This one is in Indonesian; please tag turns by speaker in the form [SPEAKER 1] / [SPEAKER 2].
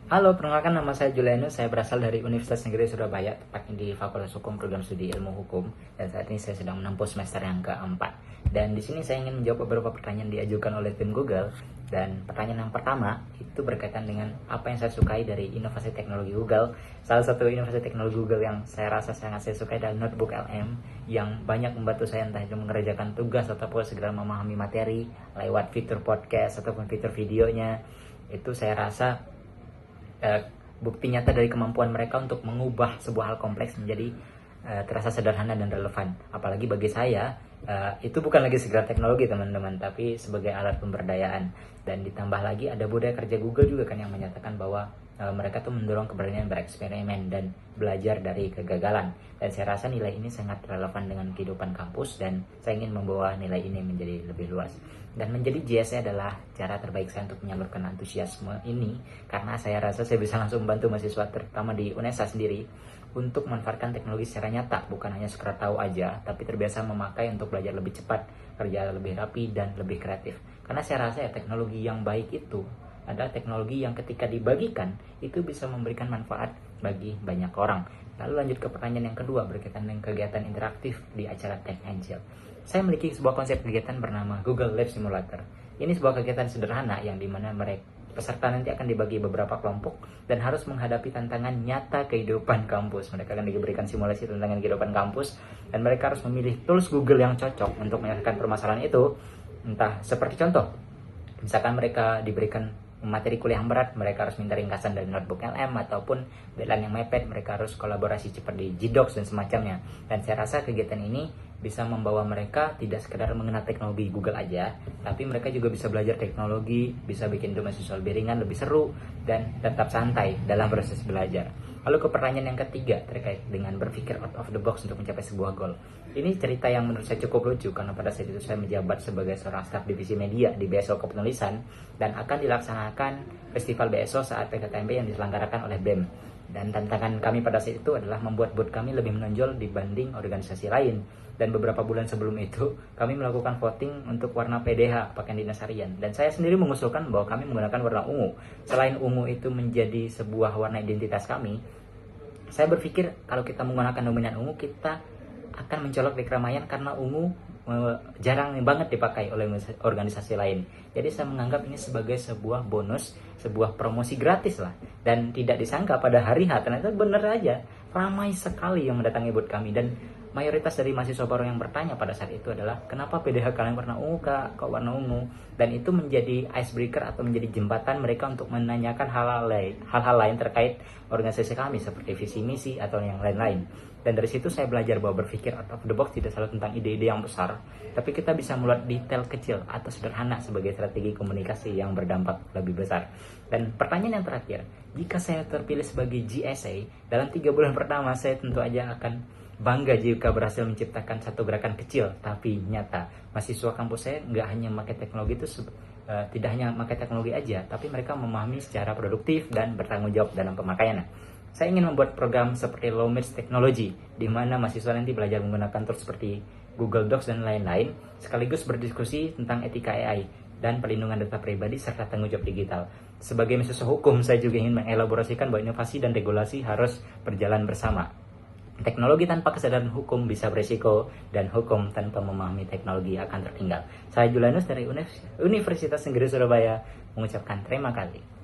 [SPEAKER 1] Halo, perkenalkan nama saya Julianus. Saya berasal dari Universitas Negeri Surabaya, tepatnya di Fakultas Hukum Program Studi Ilmu Hukum. Dan saat ini saya sedang menempuh semester yang keempat. Dan di sini saya ingin menjawab beberapa pertanyaan diajukan oleh tim Google. Dan pertanyaan yang pertama itu berkaitan dengan apa yang saya sukai dari inovasi teknologi Google. Salah satu inovasi teknologi Google yang saya rasa sangat saya sukai adalah Notebook LM yang banyak membantu saya entah itu mengerjakan tugas ataupun segera memahami materi lewat fitur podcast ataupun fitur videonya. Itu saya rasa bukti nyata dari kemampuan mereka untuk mengubah sebuah hal kompleks menjadi terasa sederhana dan relevan. Apalagi bagi saya, itu bukan lagi sekedar teknologi teman-teman, tapi sebagai alat pemberdayaan. Dan ditambah lagi ada budaya kerja Google juga kan yang menyatakan bahwa mereka tuh mendorong keberanian bereksperimen dan belajar dari kegagalan. Dan saya rasa nilai ini sangat relevan dengan kehidupan kampus dan saya ingin membawa nilai ini menjadi lebih luas. Dan menjadi JSA adalah cara terbaik saya untuk menyalurkan antusiasme ini karena saya rasa saya bisa langsung membantu mahasiswa terutama di UNESA sendiri untuk memanfaatkan teknologi secara nyata, bukan hanya sekedar tahu aja, tapi terbiasa memakai untuk belajar lebih cepat, kerja lebih rapi dan lebih kreatif. Karena saya rasa ya teknologi yang baik itu adalah teknologi yang ketika dibagikan itu bisa memberikan manfaat bagi banyak orang. Lalu lanjut ke pertanyaan yang kedua berkaitan dengan kegiatan interaktif di acara Tech Angel. Saya memiliki sebuah konsep kegiatan bernama Google Lab Simulator. Ini sebuah kegiatan sederhana yang dimana mereka peserta nanti akan dibagi beberapa kelompok dan harus menghadapi tantangan nyata kehidupan kampus. Mereka akan diberikan simulasi tantangan kehidupan kampus dan mereka harus memilih tools Google yang cocok untuk menyelesaikan permasalahan itu. Entah seperti contoh, misalkan mereka diberikan materi kuliah yang berat, mereka harus minta ringkasan dari Notebook LM ataupun deadline yang mepet, mereka harus kolaborasi cepat di Gdocs dan semacamnya. Dan saya rasa kegiatan ini bisa membawa mereka tidak sekedar mengenal teknologi Google aja, tapi mereka juga bisa belajar teknologi, bisa bikin itu mahasiswa lebih ringan, lebih seru, dan tetap santai dalam proses belajar. Lalu ke pertanyaan yang ketiga terkait dengan berpikir out of the box untuk mencapai sebuah goal. Ini cerita yang menurut saya cukup lucu karena pada saat itu saya menjabat sebagai seorang staf divisi media di BSO Kepenulisan dan akan dilaksanakan festival BSO saat PKKMB yang diselenggarakan oleh BEM. Dan tantangan kami pada saat itu adalah membuat booth kami lebih menonjol dibanding organisasi lain. Dan beberapa bulan sebelum itu, kami melakukan voting untuk warna PDH, pakaian dinas harian. Dan saya sendiri mengusulkan bahwa kami menggunakan warna ungu. Selain ungu itu menjadi sebuah warna identitas kami, saya berpikir kalau kita menggunakan dominan ungu, kita akan mencolok di keramaian karena ungu jarang banget dipakai oleh organisasi lain. Jadi saya menganggap ini sebagai sebuah bonus, sebuah promosi gratis lah. Dan tidak disangka pada hari H ternyata benar aja ramai sekali yang mendatangi booth kami dan mayoritas dari mahasiswa baru yang bertanya pada saat itu adalah kenapa PDH kalian warna ungu kak, kok warna ungu? Dan itu menjadi icebreaker atau menjadi jembatan mereka untuk menanyakan hal-hal lain terkait organisasi kami seperti visi misi atau yang lain-lain. Dan dari situ saya belajar bahwa berpikir out of the box tidak selalu tentang ide-ide yang besar, tapi kita bisa melihat detail kecil atau sederhana sebagai strategi komunikasi yang berdampak lebih besar. Dan pertanyaan yang terakhir, jika saya terpilih sebagai GSA, dalam 3 bulan pertama saya tentu aja akan bangga jika berhasil menciptakan satu gerakan kecil tapi nyata. Mahasiswa kampus saya nggak hanya memakai teknologi itu tidak hanya memakai teknologi aja, tapi mereka memahami secara produktif dan bertanggung jawab dalam pemakaiannya. Saya ingin membuat program seperti Low Mix Technology, di mana mahasiswa nanti belajar menggunakan tools seperti Google Docs dan lain-lain, sekaligus berdiskusi tentang etika AI dan perlindungan data pribadi serta tanggung jawab digital. Sebagai mahasiswa hukum, saya juga ingin mengelaborasikan bahwa inovasi dan regulasi harus berjalan bersama. Teknologi tanpa kesadaran hukum bisa berisiko dan hukum tanpa memahami teknologi akan tertinggal. Saya Julianus dari Universitas Negeri Surabaya mengucapkan terima kasih.